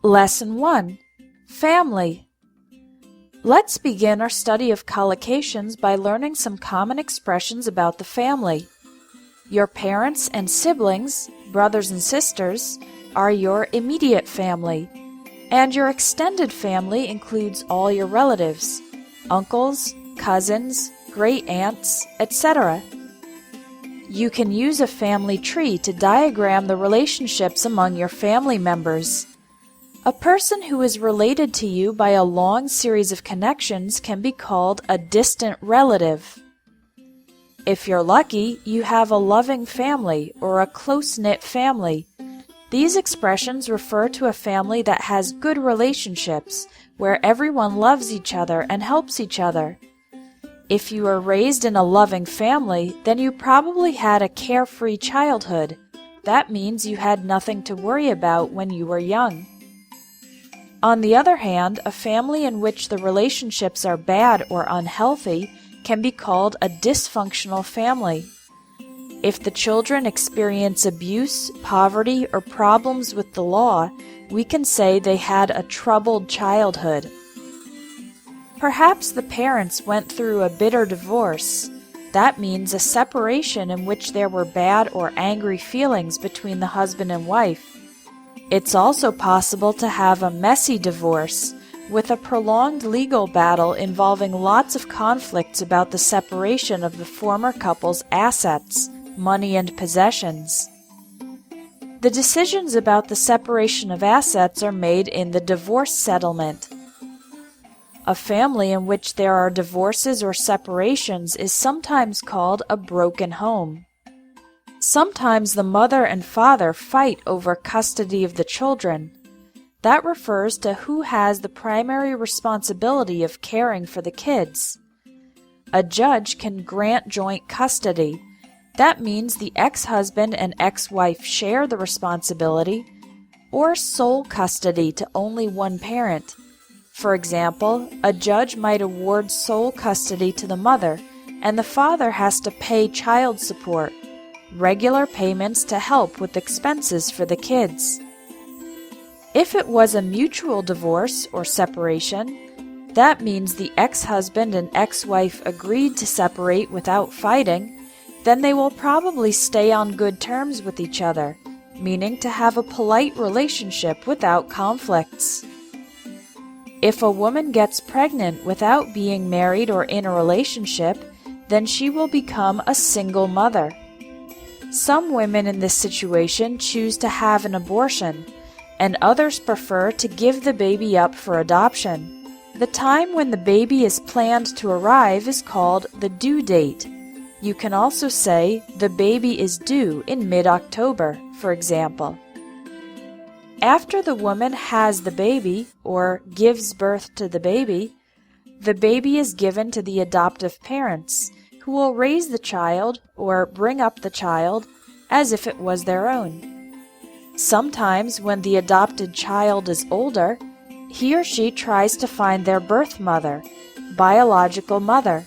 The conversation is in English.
Lesson 1. Family. Let's begin our study of collocations by learning some common expressions about the family. Your parents and siblings, brothers and sisters, are your immediate family, and your extended family includes all your relatives, uncles, cousins, great-aunts, etc. You can use a family tree to diagram the relationships among your family members. A person who is related to you by a long series of connections can be called a distant relative. If you're lucky, you have a loving family or a close-knit family. These expressions refer to a family that has good relationships, where everyone loves each other and helps each other. If you were raised in a loving family, then you probably had a carefree childhood. That means you had nothing to worry about when you were young. On the other hand, a family in which the relationships are bad or unhealthy can be called a dysfunctional family. If the children experience abuse, poverty, or problems with the law, we can say they had a troubled childhood. Perhaps the parents went through a bitter divorce. That means a separation in which there were bad or angry feelings between the husband and wife. It's also possible to have a messy divorce, with a prolonged legal battle involving lots of conflicts about the separation of the former couple's assets, money, and possessions. The decisions about the separation of assets are made in the divorce settlement. A family in which there are divorces or separations is sometimes called a broken home. Sometimes the mother and father fight over custody of the children. That refers to who has the primary responsibility of caring for the kids. A judge can grant joint custody. That means the ex-husband and ex-wife share the responsibility, or sole custody to only one parent. For example, a judge might award sole custody to the mother, and the father has to pay child support, regular payments to help with expenses for the kids. If it was a mutual divorce or separation, that means the ex-husband and ex-wife agreed to separate without fighting, then they will probably stay on good terms with each other, meaning to have a polite relationship without conflicts. If a woman gets pregnant without being married or in a relationship, then she will become a single mother. Some women in this situation choose to have an abortion, and others prefer to give the baby up for adoption. The time when the baby is planned to arrive is called the due date. You can also say the baby is due in mid-October, for example. After the woman has the baby, or gives birth to the baby is given to the adoptive parents, who will raise the child or bring up the child as if it was their own. Sometimes when the adopted child is older, he or she tries to find their birth mother, biological mother.